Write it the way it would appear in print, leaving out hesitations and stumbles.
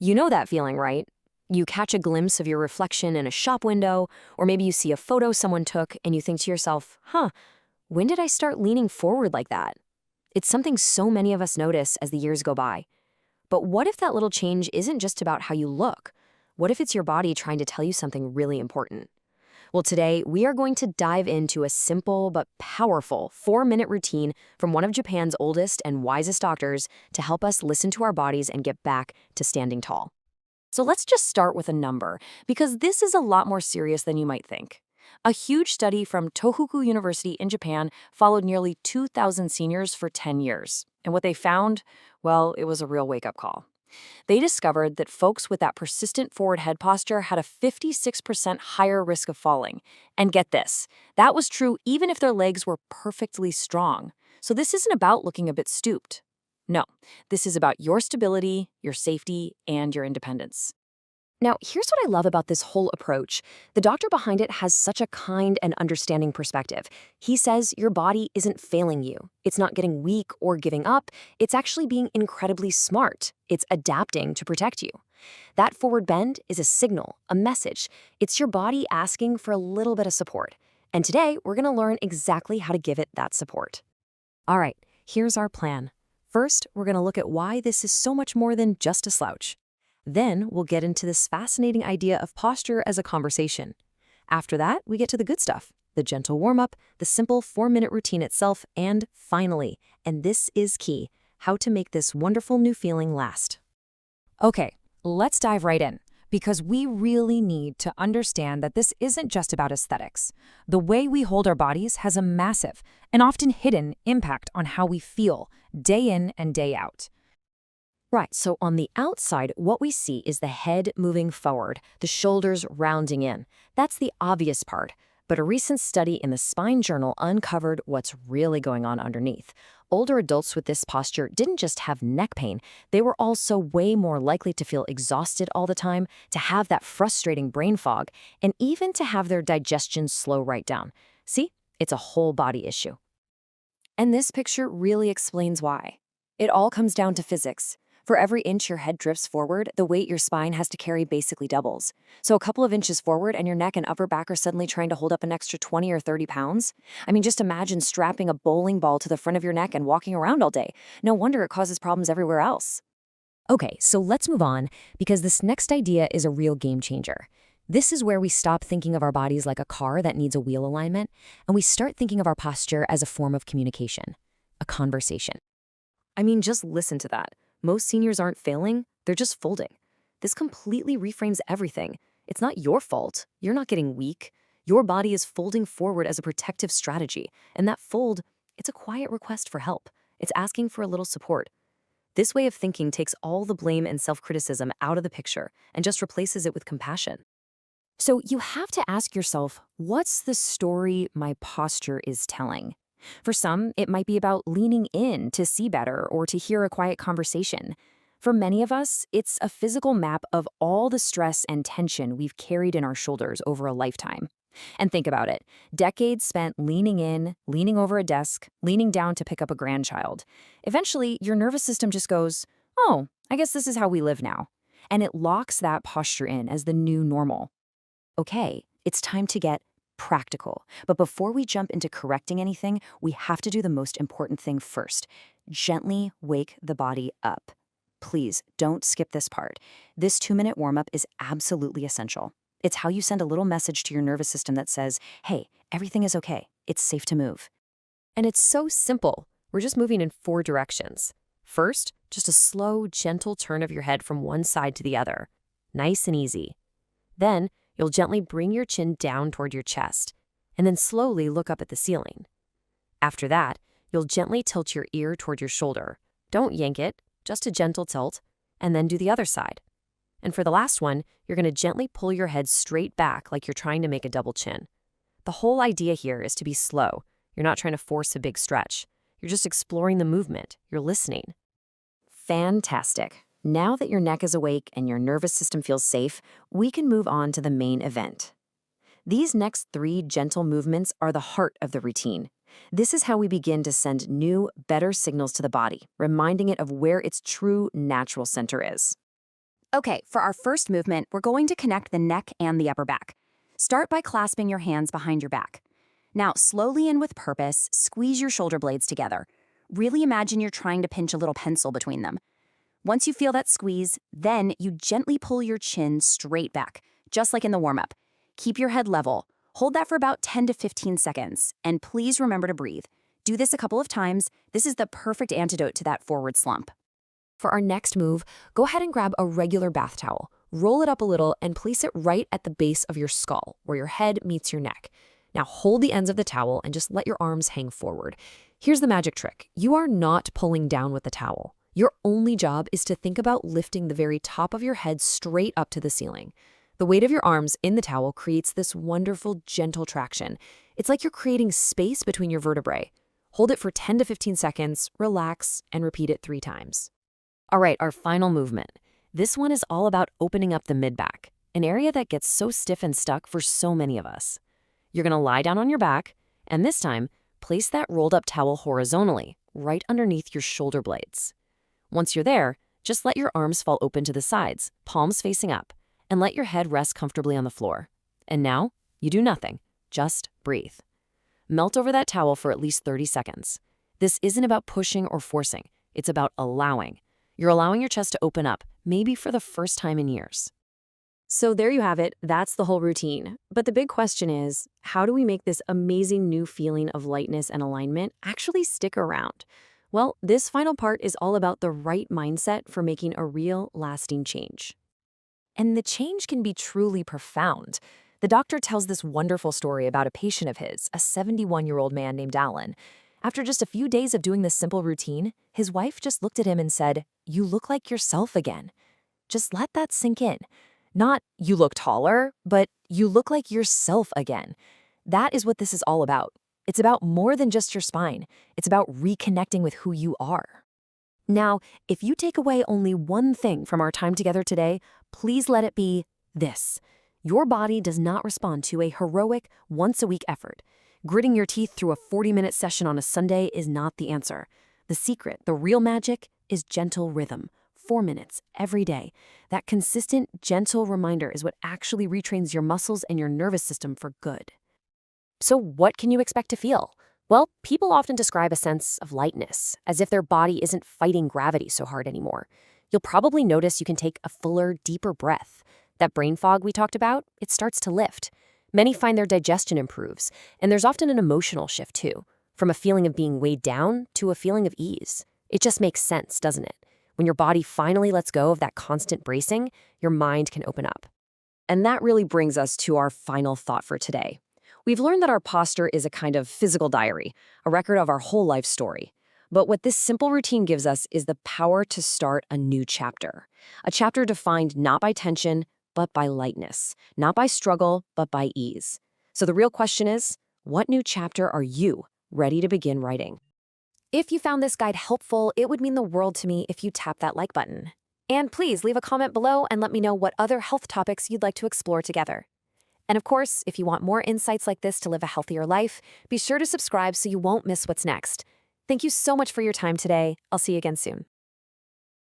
You know that feeling, right? You catch a glimpse of your reflection in a shop window, or maybe you see a photo someone took and you think to yourself, when did I start leaning forward like that? It's something so many of us notice as the years go by. But what if that little change isn't just about how you look? What if it's your body trying to tell you something really important? Well, today we are going to dive into a simple but powerful 4-minute routine from one of Japan's oldest and wisest doctors to help us listen to our bodies and get back to standing tall. So let's just start with a number, because this is a lot more serious than you might think. A huge study from Tohoku University in Japan followed nearly 2,000 seniors for 10 years. And what they found, well, it was a real wake-up call. They discovered that folks with that persistent forward head posture had a 56% higher risk of falling. And get this, that was true even if their legs were perfectly strong. So this isn't about looking a bit stooped. No, this is about your stability, your safety, and your independence. Now, here's what I love about this whole approach. The doctor behind it has such a kind and understanding perspective. He says your body isn't failing you. It's not getting weak or giving up. It's actually being incredibly smart. It's adapting to protect you. That forward bend is a signal, a message. It's your body asking for a little bit of support. And today, we're going to learn exactly how to give it that support. All right, here's our plan. First, we're going to look at why this is so much more than just a slouch. Then we'll get into this fascinating idea of posture as a conversation. After that, we get to the good stuff, the gentle warm-up, the simple 4-minute routine itself, and finally, and this is key, how to make this wonderful new feeling last. Okay, let's dive right in, because we really need to understand that this isn't just about aesthetics. The way we hold our bodies has a massive and often hidden impact on how we feel day in and day out. Right, so on the outside, what we see is the head moving forward, the shoulders rounding in. That's the obvious part. But a recent study in the Spine Journal uncovered what's really going on underneath. Older adults with this posture didn't just have neck pain, they were also way more likely to feel exhausted all the time, to have that frustrating brain fog, and even to have their digestion slow right down. See, it's a whole body issue. And this picture really explains why. It all comes down to physics. For every inch your head drifts forward, the weight your spine has to carry basically doubles. So a couple of inches forward and your neck and upper back are suddenly trying to hold up an extra 20 or 30 pounds. I mean, just imagine strapping a bowling ball to the front of your neck and walking around all day. No wonder it causes problems everywhere else. Okay, so let's move on, because this next idea is a real game changer. This is where we stop thinking of our bodies like a car that needs a wheel alignment, and we start thinking of our posture as a form of communication, a conversation. I mean, just listen to that. Most seniors aren't failing, they're just folding. This completely reframes everything. It's not your fault. You're not getting weak. Your body is folding forward as a protective strategy. And that fold, it's a quiet request for help. It's asking for a little support. This way of thinking takes all the blame and self-criticism out of the picture and just replaces it with compassion. So you have to ask yourself, what's the story my posture is telling? For some, it might be about leaning in to see better or to hear a quiet conversation. For many of us, it's a physical map of all the stress and tension we've carried in our shoulders over a lifetime. And think about it. Decades spent leaning in, leaning over a desk, leaning down to pick up a grandchild. Eventually, your nervous system just goes, oh, I guess this is how we live now. And it locks that posture in as the new normal. Okay, it's time to get practical. But before we jump into correcting anything, we have to do the most important thing first. Gently wake the body up. Please don't skip this part. This 2-minute warm-up is absolutely essential. It's how you send a little message to your nervous system that says, hey, everything is okay. It's safe to move. And it's so simple. We're just moving in 4 directions. First, just a slow, gentle turn of your head from one side to the other. Nice and easy. Then, you'll gently bring your chin down toward your chest, and then slowly look up at the ceiling. After that, you'll gently tilt your ear toward your shoulder. Don't yank it, just a gentle tilt, and then do the other side. And for the last one, you're going to gently pull your head straight back like you're trying to make a double chin. The whole idea here is to be slow. You're not trying to force a big stretch. You're just exploring the movement. You're listening. Fantastic. Now that your neck is awake and your nervous system feels safe, we can move on to the main event. These next 3 gentle movements are the heart of the routine. This is how we begin to send new, better signals to the body, reminding it of where its true, natural center is. Okay, for our first movement, we're going to connect the neck and the upper back. Start by clasping your hands behind your back. Now, slowly and with purpose, squeeze your shoulder blades together. Really imagine you're trying to pinch a little pencil between them. Once you feel that squeeze, then you gently pull your chin straight back, just like in the warm-up. Keep your head level. Hold that for about 10 to 15 seconds, and please remember to breathe. Do this a couple of times. This is the perfect antidote to that forward slump. For our next move, go ahead and grab a regular bath towel. Roll it up a little and place it right at the base of your skull, where your head meets your neck. Now hold the ends of the towel and just let your arms hang forward. Here's the magic trick. You are not pulling down with the towel. Your only job is to think about lifting the very top of your head straight up to the ceiling. The weight of your arms in the towel creates this wonderful, gentle traction. It's like you're creating space between your vertebrae. Hold it for 10 to 15 seconds, relax, and repeat it 3 times. All right, our final movement. This one is all about opening up the mid-back, an area that gets so stiff and stuck for so many of us. You're going to lie down on your back, and this time, place that rolled up towel horizontally, right underneath your shoulder blades. Once you're there, just let your arms fall open to the sides, palms facing up, and let your head rest comfortably on the floor. And now, you do nothing, just breathe. Melt over that towel for at least 30 seconds. This isn't about pushing or forcing, it's about allowing. You're allowing your chest to open up, maybe for the first time in years. So there you have it. That's the whole routine. But the big question is, how do we make this amazing new feeling of lightness and alignment actually stick around? Well, this final part is all about the right mindset for making a real, lasting change. And the change can be truly profound. The doctor tells this wonderful story about a patient of his, a 71-year-old man named Alan. After just a few days of doing this simple routine, his wife just looked at him and said, "You look like yourself again." Just let that sink in. Not, "You look taller," but "You look like yourself again." That is what this is all about. It's about more than just your spine. It's about reconnecting with who you are. Now, if you take away only one thing from our time together today, please let it be this. Your body does not respond to a heroic, once-a-week effort. Gritting your teeth through a 40-minute session on a Sunday is not the answer. The secret, the real magic, is gentle rhythm. 4 minutes every day. That consistent, gentle reminder is what actually retrains your muscles and your nervous system for good. So what can you expect to feel? Well, people often describe a sense of lightness, as if their body isn't fighting gravity so hard anymore. You'll probably notice you can take a fuller, deeper breath. That brain fog we talked about, it starts to lift. Many find their digestion improves, and there's often an emotional shift too, from a feeling of being weighed down to a feeling of ease. It just makes sense, doesn't it? When your body finally lets go of that constant bracing, your mind can open up. And that really brings us to our final thought for today. We've learned that our posture is a kind of physical diary, a record of our whole life story. But what this simple routine gives us is the power to start a new chapter. A chapter defined not by tension, but by lightness. Not by struggle, but by ease. So the real question is, what new chapter are you ready to begin writing? If you found this guide helpful, it would mean the world to me if you tap that like button. And please leave a comment below and let me know what other health topics you'd like to explore together. And of course, if you want more insights like this to live a healthier life, be sure to subscribe so you won't miss what's next. Thank you so much for your time today. I'll see you again soon.